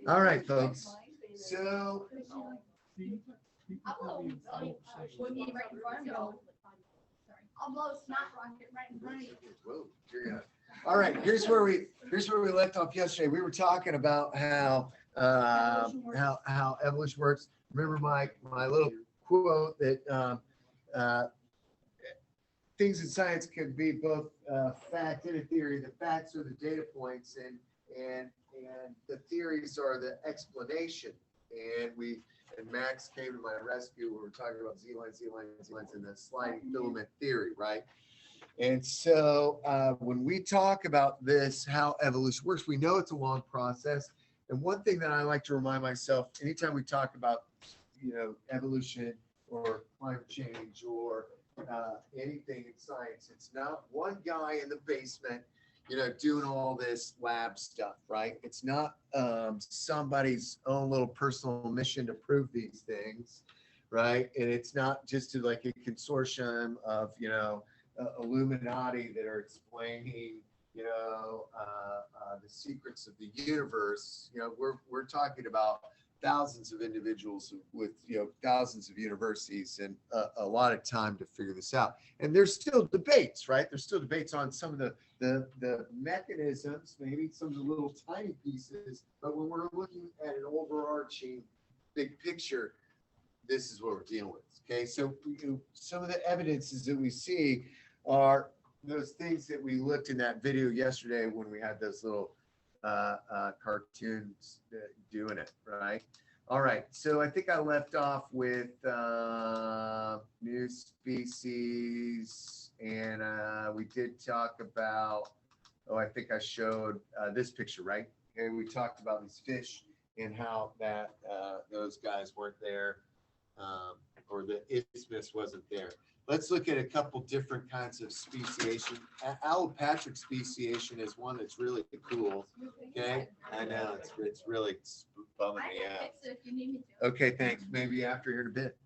All right, folks. So I'll blow a snot rocket right in front of you. whoa, all right, here's where we left off yesterday. We were talking about how evolution works. Remember my little quote that things in science can be both fact and a theory. The facts are the data points, and the theories are the explanation. And Max came to my rescue when we were talking about Z-lines, and the sliding filament theory, right? And so when we talk about this, how evolution works, we know it's a long process. And one thing that I like to remind myself, anytime we talk about, evolution or climate change or anything in science, it's not one guy in the basement, doing all this lab stuff, right? It's not somebody's own little personal mission to prove these things, right? And it's not just like a consortium of, Illuminati that are explaining, the secrets of the universe. We're talking about thousands of individuals with, thousands of universities and a lot of time to figure this out. And there's still debates, right? There's still debates on some of the mechanisms, maybe some of the little tiny pieces, but when we're looking at an overarching big picture, this is what we're dealing with. Okay, so some of the evidences that we see are those things that we looked in that video yesterday when we had those little cartoons doing it, right? All right, so I think I left off with new species, and we did talk about, I think I showed this picture, right? And we talked about these fish and how that those guys weren't there, or the isthmus wasn't there. Let's look at a couple different kinds of speciation. Allopatric speciation is one that's really cool. Okay, I know it's really bumming me out. Okay, thanks. Maybe after here in a bit.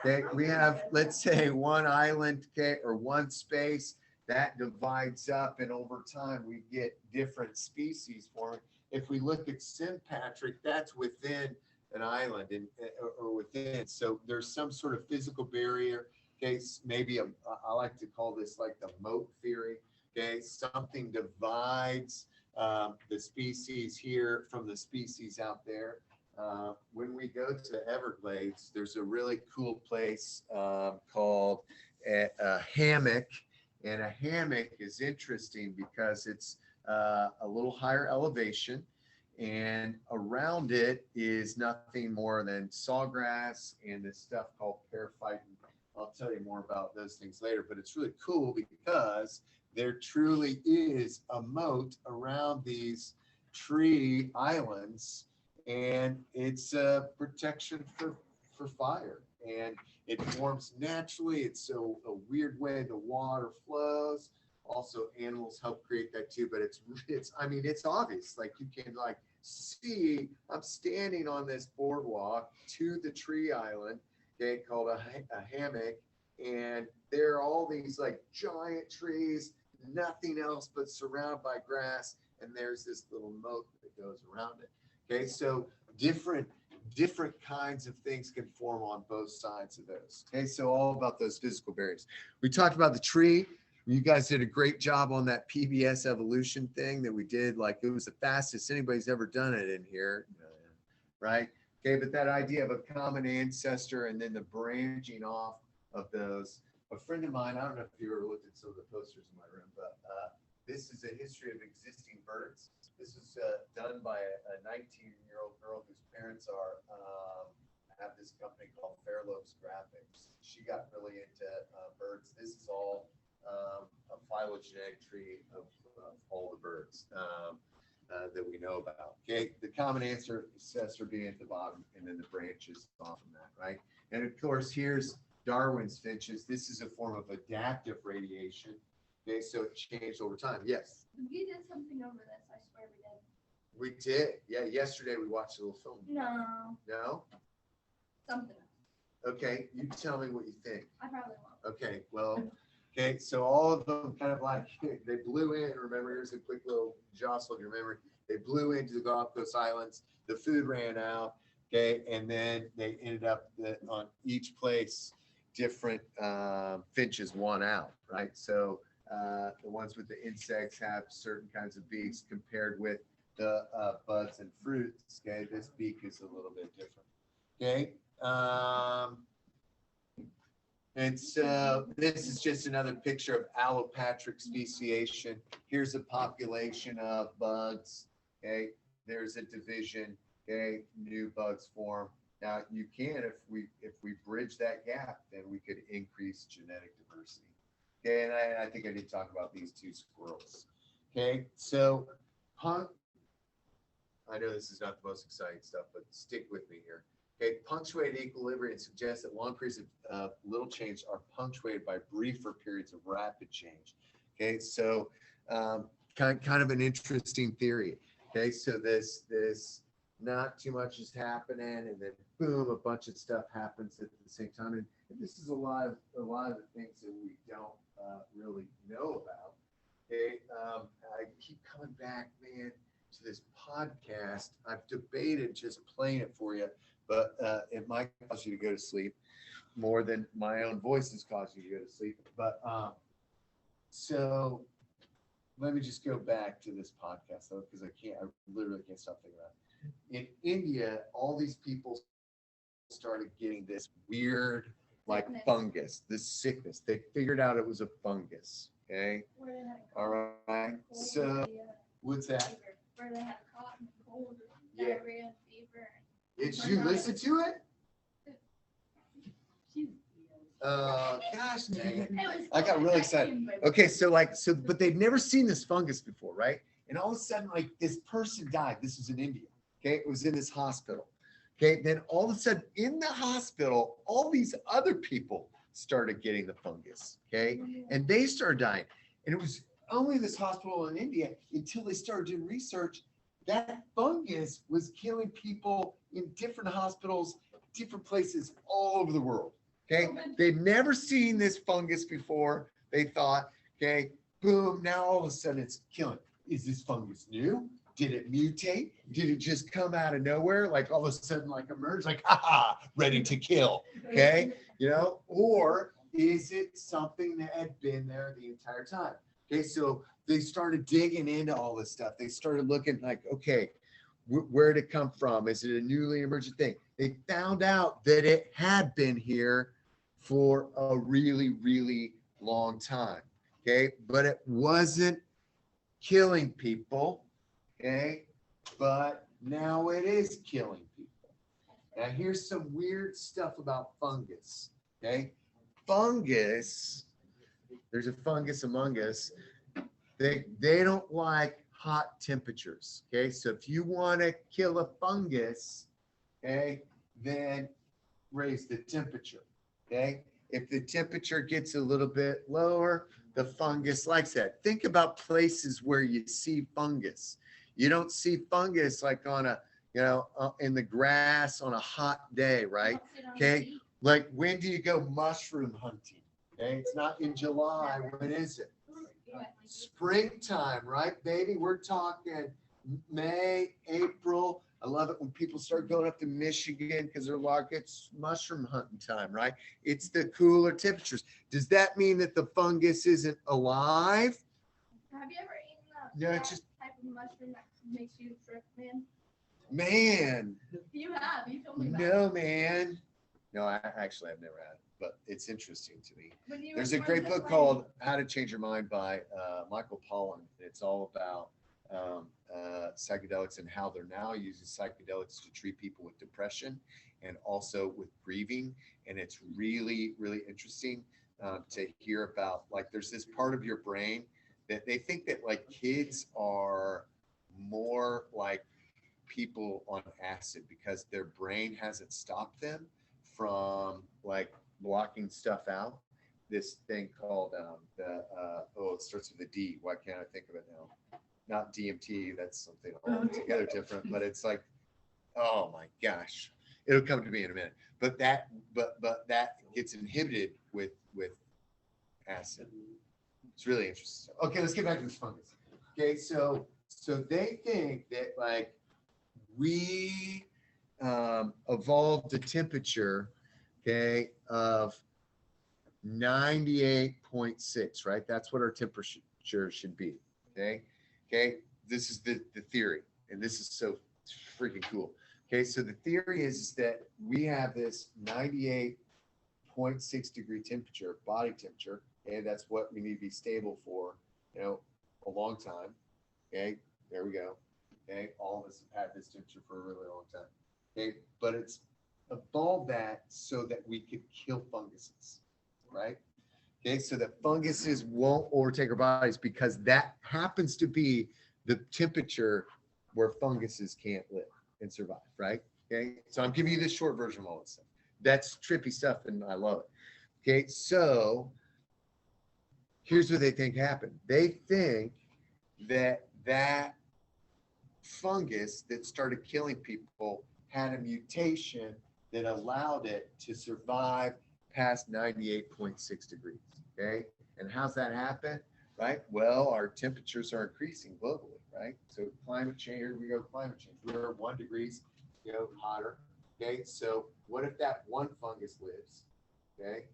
Okay, we have, let's say, one island, okay, or one space that divides up, and over time we get different species forming. If we look at sympatric, that's within an island or within. So there's some sort of physical barrier. Okay, maybe I like to call this like the moat theory. Okay, something divides the species here from the species out there. When we go to Everglades, there's a really cool place called a hammock, and a hammock is interesting because it's a little higher elevation, and around it is nothing more than sawgrass and this stuff called periphyton. I'll tell you more about those things later, but it's really cool because there truly is a moat around these tree islands, and it's a protection for fire, and it forms naturally. It's so a weird way the water flows. Also, animals help create that too, but it's I mean, it's obvious. Like you can like see, I'm standing on this boardwalk to the tree island, okay, called a hammock, and there are all these like giant trees, nothing else but surrounded by grass, and there's this little moat that goes around it. Okay, so different kinds of things can form on both sides of those. Okay, so all about those physical barriers. We talked about the tree. You guys did a great job on that PBS evolution thing that we did. Like it was the fastest anybody's ever done it in here, right? Okay, but that idea of a common ancestor and then the branching off of those. A friend of mine, I don't know if you ever looked at some of the posters in my room, but this is a history of existing birds. This is done by a 19-year-old girl whose parents have this company called Fairlopes Graphics. She got really into birds. This is all a phylogenetic tree of all the birds that we know about. Okay, the common ancestor being at the bottom, and then the branches off from that, right? And of course, here's Darwin's finches. This is a form of adaptive radiation. Okay, so it changed over time. Yes? We did something over this, I swear we did. We did. Yeah, yesterday we watched a little film. No. No? Something else. Okay, you tell me what you think. I probably won't. Okay, well, okay, so all of them kind of like, they blew in. Remember, here's a quick little jostle of your memory. They blew into the Galapagos Islands. The food ran out. Okay, and then they ended up on each place, different finches won out, right? So the ones with the insects have certain kinds of beaks compared with the buds and fruits. Okay, this beak is a little bit different. Okay, and so this is just another picture of allopatric speciation. Here's a population of bugs. Okay, there's a division. Okay, new bugs form. Now you can, if we bridge that gap, then we could increase genetic diversity. Okay, and I think I did talk about these two squirrels. Okay, so I know this is not the most exciting stuff, but stick with me here. Okay, punctuated equilibrium suggests that long periods of little change are punctuated by briefer periods of rapid change. Okay, so kind of an interesting theory. Okay, so this not too much is happening, and then boom, a bunch of stuff happens at the same time. And this is a lot of the things that we don't really know about. Okay, I keep coming back, man, to this podcast. I've debated just playing it for you, but it might cause you to go to sleep more than my own voice is causing you to go to sleep. But so let me just go back to this podcast though, because I literally can't stop thinking about it. In India, all these people started getting this weird, like fungus, this sickness. They figured out it was a fungus. Okay. All right. So, what's that? Where they had cotton, cold, Yeah. diarrhea, fever. Did you listen to it? Gosh, dang it. I got really excited. Okay, so but they've never seen this fungus before, right? And all of a sudden, like this person died. This was in India. Okay, it was in this hospital. Okay, then all of a sudden in the hospital, all these other people started getting the fungus. Okay, and they started dying. And it was only this hospital in India until they started doing research. That fungus was killing people in different hospitals, different places all over the world. Okay, they'd never seen this fungus before. They thought, okay, boom, now all of a sudden it's killing. Is this fungus new? Did it mutate? Did it just come out of nowhere? Like all of a sudden, like emerge, like, haha, ready to kill. Okay, or is it something that had been there the entire time? Okay, so they started digging into all this stuff. They started looking like, okay, where did it come from? Is it a newly emergent thing? They found out that it had been here for a really, really long time. Okay, but it wasn't killing people. Okay, but now it is killing people. Now here's some weird stuff about fungus. Okay, fungus, there's a fungus among us. They don't like hot temperatures. Okay, so if you want to kill a fungus, okay, then raise the temperature. Okay, if the temperature gets a little bit lower, the fungus likes that. Think about places where you see fungus. You don't see fungus like on a, in the grass on a hot day, right? Okay, like when do you go mushroom hunting? Okay, it's not in July. When is it? Springtime, right, baby? We're talking May, April. I love it when people start going up to Michigan because they're like, it's mushroom hunting time, right? It's the cooler temperatures. Does that mean that the fungus isn't alive? Have you ever eaten No, it's just type of mushroom that makes you trip, man? Man. You have. You told me about No, man. No, I actually have never had it, but it's interesting to me. There's a great book called How to Change Your Mind by Michael Pollan. It's all about psychedelics and how they're now using psychedelics to treat people with depression and also with grieving. And it's really, really interesting to hear about, like, there's this part of your brain that they think that like kids are more like people on acid because their brain hasn't stopped them from like blocking stuff out. This thing called it starts with a D. Why can't I think of it now? Not DMT. That's something altogether different. But it's like, oh my gosh, it'll come to me in a minute. But that gets inhibited with acid. It's really interesting. Okay, let's get back to this fungus. Okay, so So they think that like we evolved a temperature, okay, of 98.6, right? That's what our temperature should be. Okay. Okay. This is the theory. And this is so freaking cool. Okay. So the theory is that we have this 98.6 degree temperature, body temperature. Okay. That's what we need to be stable for, a long time. Okay. There we go. Okay. All of us have had this temperature for a really long time. Okay. But it's evolved that so that we could kill funguses. Right? Okay, so that funguses won't overtake our bodies because that happens to be the temperature where funguses can't live and survive, right? Okay, so I'm giving you the short version of all this stuff. That's trippy stuff and I love it. Okay, so here's what they think happened. They think that fungus that started killing people had a mutation that allowed it to survive past 98.6 degrees. Okay. And how's that happen? Right. Well, our temperatures are increasing globally. Right. So climate change, here we go. Climate change. We're 1 degree, hotter. Okay. So what if that one fungus lives? Okay.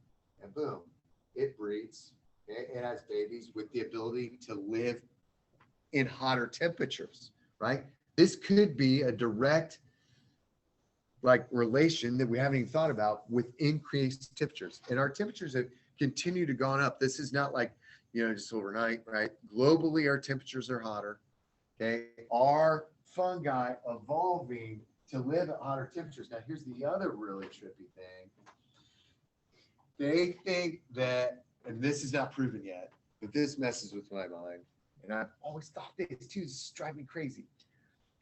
And boom, it breeds. Okay? It has babies with the ability to live in hotter temperatures. Right. This could be a direct relation that we haven't even thought about with increased temperatures, and our temperatures have continued to go up. This is not like just overnight, right? Globally, our temperatures are hotter. Okay, our fungi evolving to live at hotter temperatures. Now, here's the other really trippy thing. They think that, and this is not proven yet, but this messes with my mind, and I've always thought this too. This is driving me crazy.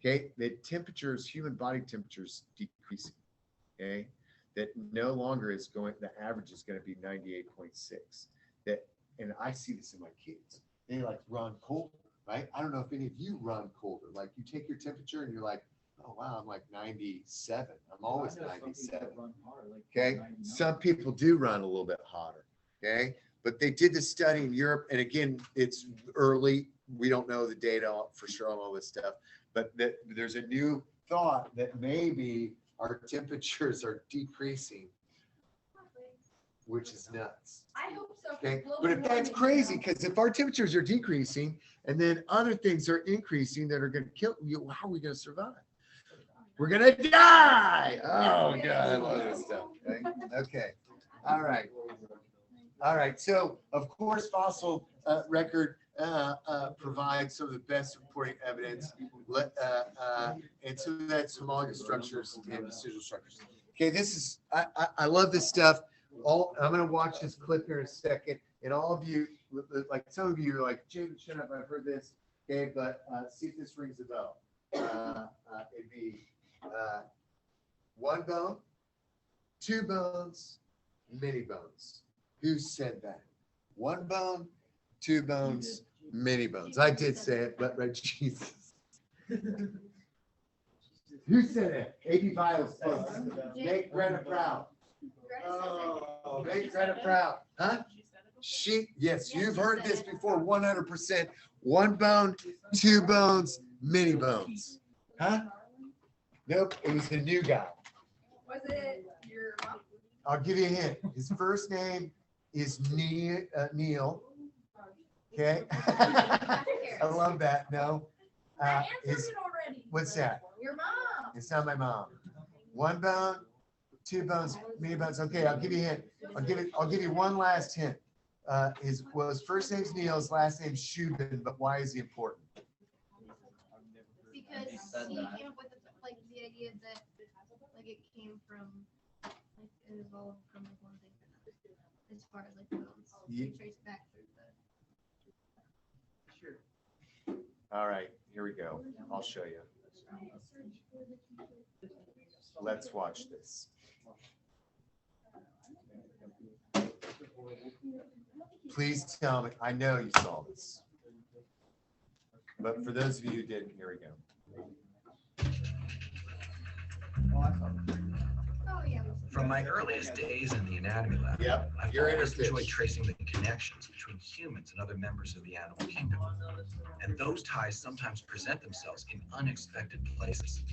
Okay, that temperatures, human body temperatures decreasing. Okay, that no longer is going, the average is going to be 98.6. That, and I see this in my kids. They run colder, right? I don't know if any of you run colder. Like you take your temperature and you're like, oh wow, I'm like 97. I'm always 97. Okay, some people do run a little bit hotter. Okay, but they did this study in Europe, and again, it's early. We don't know the data for sure on all this stuff. But there's a new thought that maybe our temperatures are decreasing, which is nuts. I hope so. Okay, but if that's crazy, because if our temperatures are decreasing and then other things are increasing that are going to kill you, how are we going to survive? We're going to die. Oh God, I love this stuff. Okay. All right. All right. So of course, fossil record provides some of the best supporting evidence, and so that's homologous structures and decidual structures. Okay, this is I love this stuff. I'm going to watch this clip here in a second, and all of you, like some of you, are like, James, shut up, I've heard this. Okay, but see if this rings a bell. It'd be one bone, two bones, many bones. Who said that? One bone, two bones, many bones. I did say it, but right, Jesus. Who said it? A.B. Biles. Make Greta proud. Oh, make Greta proud. Huh? Yes, you've heard this before, 100%. One bone, two bones, many bones. Huh? Nope, it was the new guy. Was it your mom? I'll give you a hint. His first name is Neil. Okay. I love that. No. I answered it already. What's that? Your mom. It's not my mom. One bone, two bones, many bones. Okay, I'll give you a hint. I'll give you one last hint. His first name's Neil, his last name's Shubin, but why is he important? Because he came up with the idea that it came from it evolved from one thing as far as the bones. You trace back through the. Sure. All right, here we go. I'll show you. Let's watch this. Please tell me. I know you saw this, but for those of you who didn't, here we go. Oh yeah. From my earliest days in the anatomy lab, Yep, I've you're always interfaced. enjoyed tracing the connections between humans and other members of the animal kingdom. And those ties sometimes present themselves in unexpected places.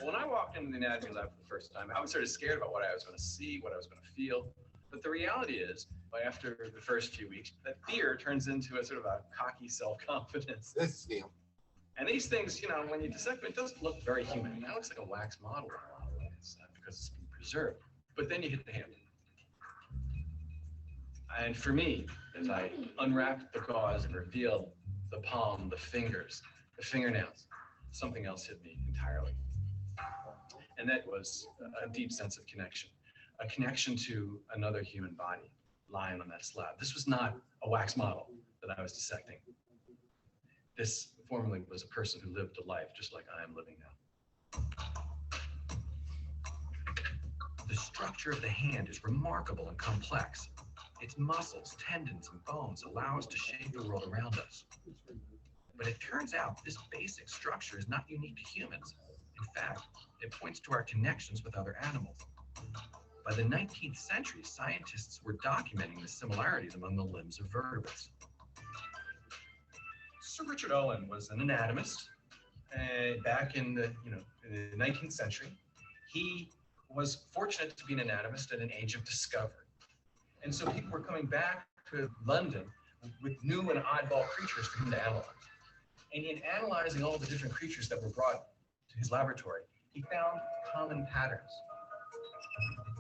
When I walked into the anatomy lab for the first time, I was sort of scared about what I was going to see, what I was going to feel. But the reality is, after the first few weeks, that fear turns into a sort of a cocky self-confidence. This is Neil. And these things, when you dissect them, it doesn't look very human. That looks like a wax model because it's been preserved. But then you hit the hand. And for me, as I unwrapped the gauze and revealed the palm, the fingers, the fingernails, something else hit me entirely. And that was a deep sense of connection, a connection to another human body lying on that slab. This was not a wax model that I was dissecting. This formerly was a person who lived a life just like I am living now. The structure of the hand is remarkable and complex. Its muscles, tendons, and bones allow us to shape the world around us. But it turns out this basic structure is not unique to humans. In fact, it points to our connections with other animals. By the 19th century, scientists were documenting the similarities among the limbs of vertebrates. Sir Richard Owen was an anatomist back in the 19th century. He was fortunate to be an anatomist at an age of discovery. And so people were coming back to London with new and oddball creatures for him to analyze. And in analyzing all the different creatures that were brought to his laboratory, he found common patterns.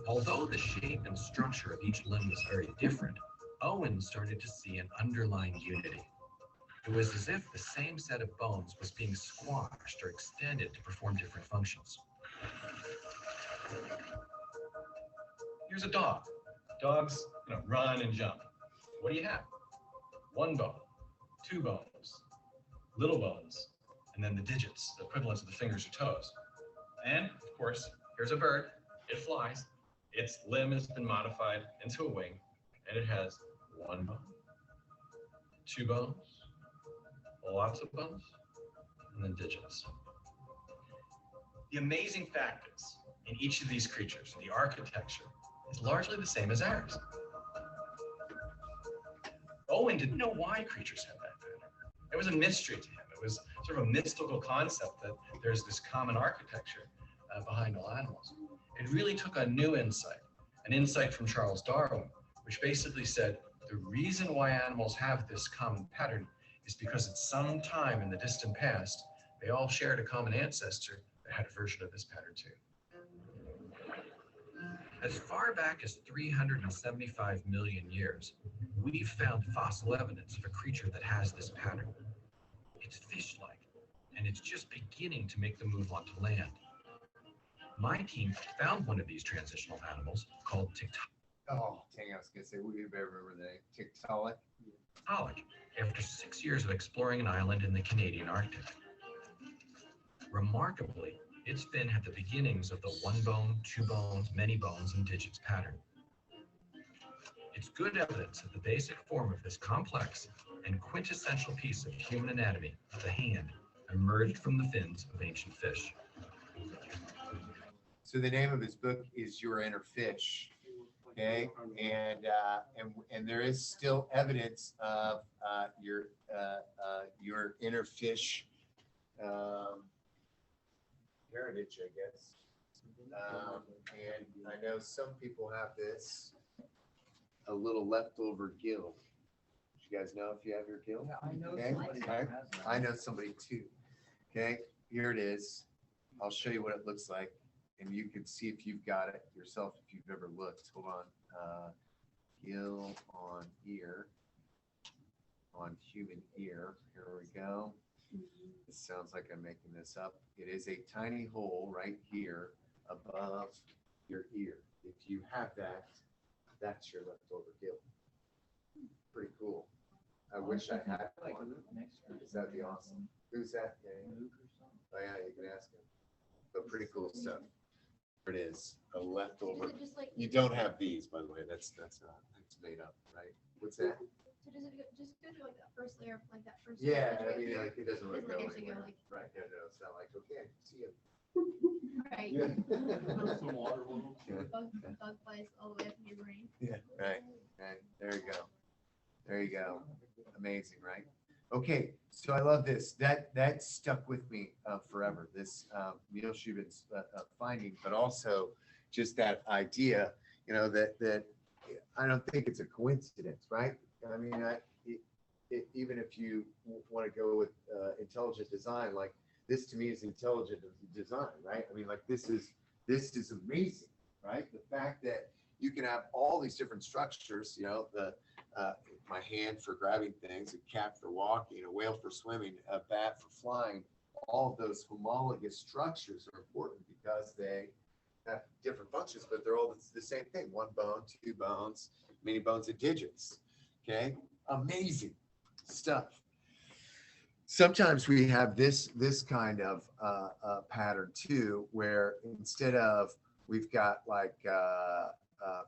Although the shape and structure of each limb was very different, Owen started to see an underlying unity. It was as if the same set of bones was being squashed or extended to perform different functions. Here's a dog. Dogs, run and jump. What do you have? One bone, two bones, little bones, and then the digits, the equivalents of the fingers or toes. And of course, here's a bird. It flies. Its limb has been modified into a wing, and it has one bone, two bones, lots of bones, and then digits. The amazing fact is, in each of these creatures, the architecture is largely the same as ours. Owen didn't know why creatures had that pattern. It was a mystery to him. It was sort of a mystical concept that there's this common architecture behind all animals. It really took a new insight, an insight from Charles Darwin, which basically said the reason why animals have this common pattern is because at some time in the distant past, they all shared a common ancestor that had a version of this pattern too. As far back as 375 million years, we've found fossil evidence of a creature that has this pattern. It's fish-like, and it's just beginning to make the move onto land. My team found one of these transitional animals called Oh, dang, I was going to say, we better remember the name. Tiktaalik. Tiktaalik, after 6 years of exploring an island in the Canadian Arctic. Remarkably, its fin had the beginnings of the one bone, two bones, many bones, and digits pattern. It's good evidence that the basic form of this complex and quintessential piece of human anatomy, the hand, emerged from the fins of ancient fish. So the name of his book is Your Inner Fish. Okay, and there is still evidence of your inner fish heritage, I guess. And I know some people have this, a little leftover gill. You guys know if you have your gill? Yeah, I know Okay. somebody Okay. that has that. I know somebody too. Okay, here it is. I'll show you what it looks like, and you can see if you've got it yourself if you've ever looked. Hold on. Gill on ear, on human ear. Here we go. This sounds like I'm making this up. It is a tiny hole right here above your ear. If you have that, that's your leftover gill. Pretty cool. I wish I had Like one. Luke next year. Because that'd be awesome. Who's that? Yeah, yeah. Luke or something. Oh yeah, you can ask him. But pretty cool stuff. Here it is, a leftover. Is it just like, You don't have these, by the way. That's made up, right? What's that? so does it just go through like that first layer, like that first? Yeah, layer I mean, like it doesn't really Doesn't go actually go, anywhere. like- Right, no, it's not like, okay, I can see it. Right. Yeah. Bug bites all the way up in your brain. Yeah, right, right. There you go. There you go. Amazing, right? Okay, so I love this. That stuck with me forever. This Neil Schubert's finding, but also just that idea, that I don't think it's a coincidence, right? I mean, even if you want to go with intelligent design, like this to me is intelligent design, right? I mean, like this is amazing, right? The fact that you can have all these different structures, my hand for grabbing things, a cat for walking, a whale for swimming, a bat for flying. All of those homologous structures are important because they have different functions, but they're all the same thing. One bone, two bones, many bones and digits. Okay, amazing stuff. Sometimes we have this kind of pattern too, where instead of we've got like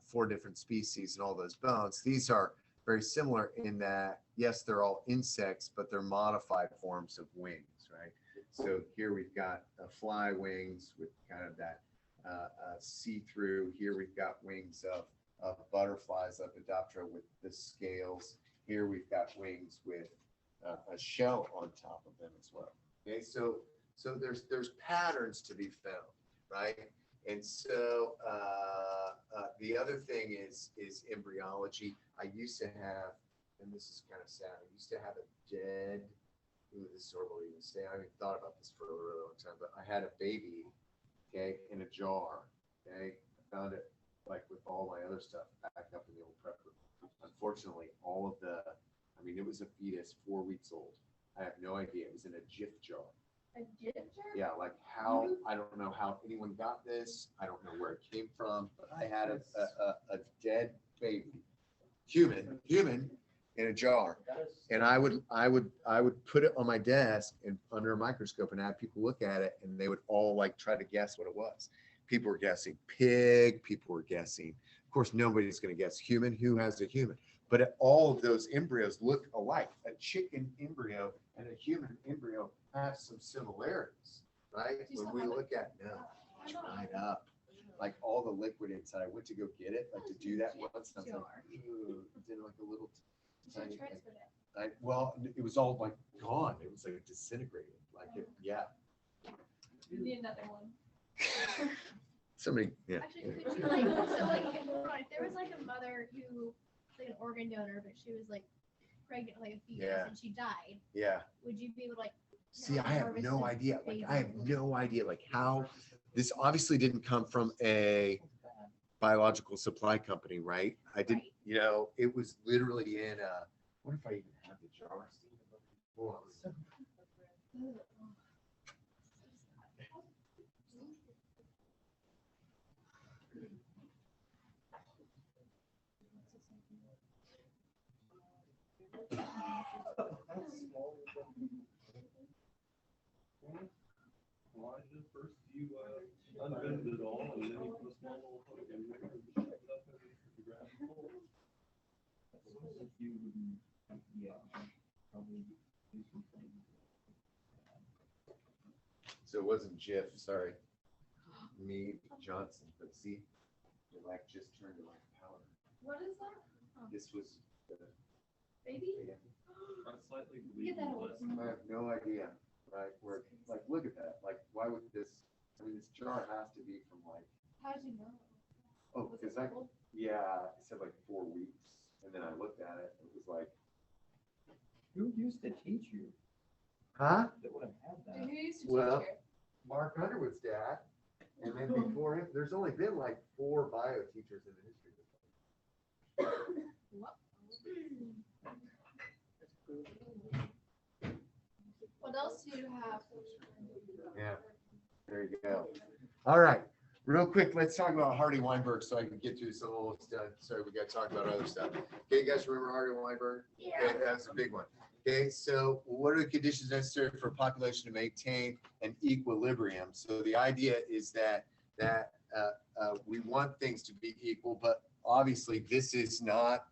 4 different species and all those bones, these are very similar in that, yes, they're all insects, but they're modified forms of wings, right? So here we've got fly wings with kind of that see-through. Here we've got wings of butterflies, Lepidoptera with the scales. Here we've got wings with a shell on top of them as well. Okay, so there's patterns to be found, right? And so the other thing is embryology. I used to have, and this is kind of sad, I used to have a dead, this is horrible to even say, I haven't thought about this for a really long time, but I had a baby, okay, in a jar, okay? I found it like with all my other stuff back up in the old prep room. Unfortunately, it was a fetus, 4 weeks old. I have no idea. It was in a Jif jar. A Jif jar? Yeah, like how, I don't know how anyone got this. I don't know where it came from, but I had a dead baby, human in a jar. And I would put it on my desk and under a microscope and have people look at it, and they would all like try to guess what it was. People were guessing pig, people were guessing, of course, nobody's going to guess human. Who has a human? But all of those embryos look alike. A chicken embryo and a human embryo have some similarities, right? When we look at, no, dried up, like all the liquid inside. I went to go get it, like to do that once. And I was like, ooh, did like a little tiny thing. Well, it was all like gone. It was like disintegrated. Like it, yeah. You need another one. Somebody, yeah. Actually, could you like, so like, if there was like a mother who was like an organ donor, but she was like pregnant, like a fetus, Yeah. and she died, Yeah. would you be able to like? See, I have no idea. Like, I have no idea, like how this obviously didn't come from a biological supply company, right? I didn't, Right. It was literally in a, what if I even have the jar? Hold on. Why did first you unbend it all and then you put a small little hook in there and shove it up underneath the ground floor? So it wasn't Jif, sorry. Me, Johnson, but see, it like just turned to like powder. What is that? This was, Baby? I'm slightly Get that bleeding, but I have no idea, right? Where, like, look at that. Like, why would this, I mean, this jar has to be from like, How did you know? oh, Was because it I, cold? yeah, it said like 4 weeks. And then I looked at it, and it was like, Who used to teach you? huh? That would have had Who that. used to Well, teach Mark Underwood's dad. And then before him, there's only been like 4 bio teachers in the history of the her? What else do you have? Yeah, there you go. All right, real quick, let's talk about Hardy Weinberg so I can get through this almost done. Sorry, we got to talk about other stuff. Okay, you guys remember Hardy Weinberg? Okay, that's a big one. Okay, so what are the conditions necessary for a population to maintain an equilibrium? So the idea is that we want things to be equal, but obviously this is not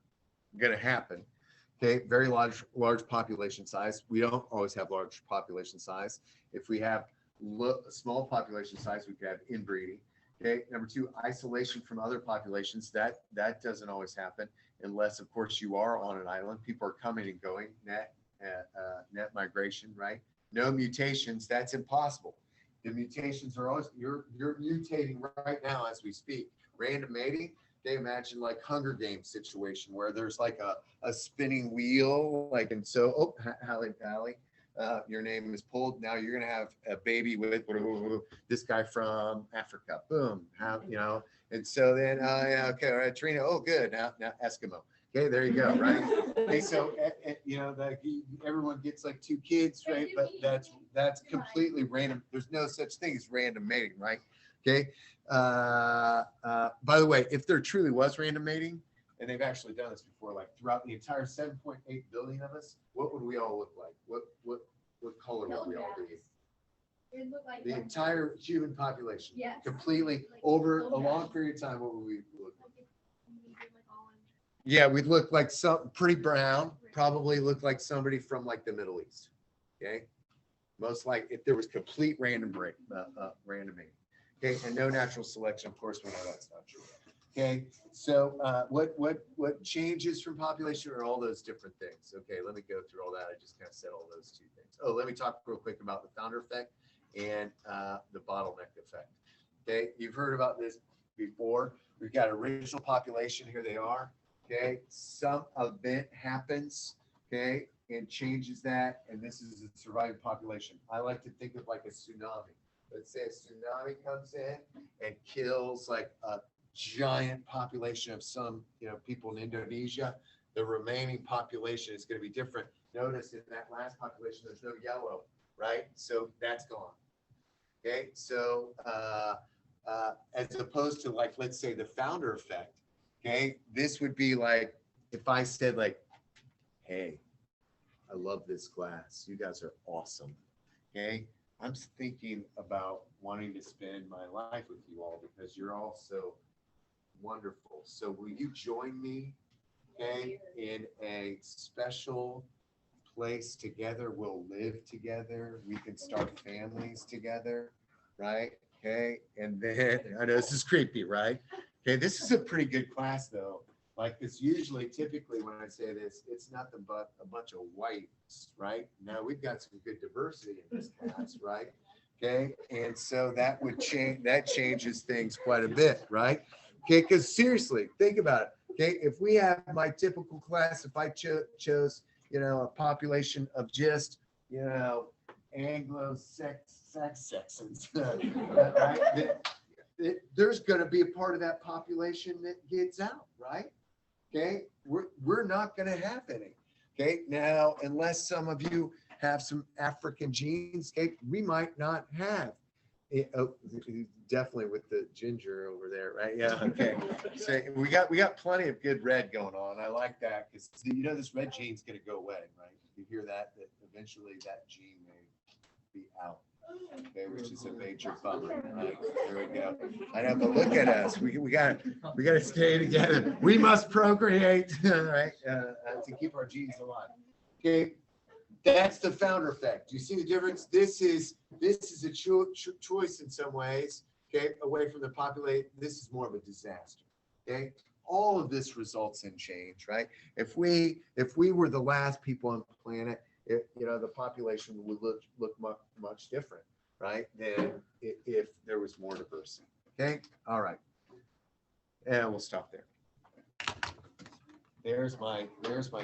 going to happen. Okay, very large population size. We don't always have large population size. If we have small population size, we could have inbreeding. Okay, number two, isolation from other populations. That doesn't always happen unless, of course, you are on an island. People are coming and going, net migration, right? No mutations, that's impossible. The mutations are always, you're mutating right now as we speak. Random mating, they imagine like Hunger Games situation where there's like a spinning wheel, like, and so, oh, Hallie, your name is pulled. Now you're going to have a baby with this guy from Africa. Boom. How, you know, and so then, yeah, okay, all right, Trina, oh, good. Now Eskimo. Okay, there you go, right? Okay, so, you know, everyone gets like 2 kids, right? But that's completely random. There's no such thing as random mating, right? Okay. By the way, if there truly was random mating, and they've actually done this before, like throughout the entire 7.8 billion of us, what would we all look like? What color would we all be? It looked like The entire human population, Yes. completely over a long period of time, what would we look like? like orange. Yeah, we'd look like some pretty brown, probably look like somebody from like the Middle East. Okay. Most like if there was complete random random mating. Okay, and no natural selection, of course, we know that's not true. Okay, so what changes from population are all those different things. Okay, let me go through all that. I just kind of said all those 2 things. Oh, let me talk real quick about the founder effect and the bottleneck effect. Okay, you've heard about this before. We've got original population, here they are. Okay, some event happens, okay, and changes that, and this is a surviving population. I like to think of like a tsunami. Let's say a tsunami comes in and kills like a giant population of some, you know, people in Indonesia. The remaining population is going to be different. Notice in that last population, there's no yellow, right? So that's gone. Okay, so as opposed to like, let's say the founder effect. Okay, this would be like if I said like, hey, I love this class. You guys are awesome. Okay. I'm thinking about wanting to spend my life with you all because you're all so wonderful. So will you join me, okay, in a special place together? We'll live together. We can start families together, right? Okay. And then I know this is creepy, right? Okay. This is a pretty good class though. Like this usually, typically when I say this, it's nothing but a bunch of whites, right? Now we've got some good diversity in this class, right? Okay, and so that would change, that changes things quite a bit, right? Okay, because seriously, think about it. Okay, if we have my typical class, if I chose, you know, a population of just, you know, Anglo-Saxons, right? There's going to be a part of that population that gets out, right? Okay, we're not going to have any. Okay, now unless some of you have some African genes, okay, we might not have. Oh, definitely with the ginger over there, right? Yeah. Okay. So we got plenty of good red going on. I like that because you know this red gene's going to go away, right? You hear that eventually that gene may be out. Okay, which is a major bummer, right? There we go. I know, but look at us. We gotta stay together. We must procreate, right? To keep our genes alive. Okay, that's the founder effect. Do you see the difference? This is a choice in some ways. Okay, away from the populate. This is more of a disaster. Okay, all of this results in change, right? If we were the last people on the planet, you know, the population would look much different, right? Than if there was more diversity. Okay. All right. And we'll stop there. There's my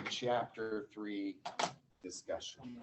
chapter 3 discussion.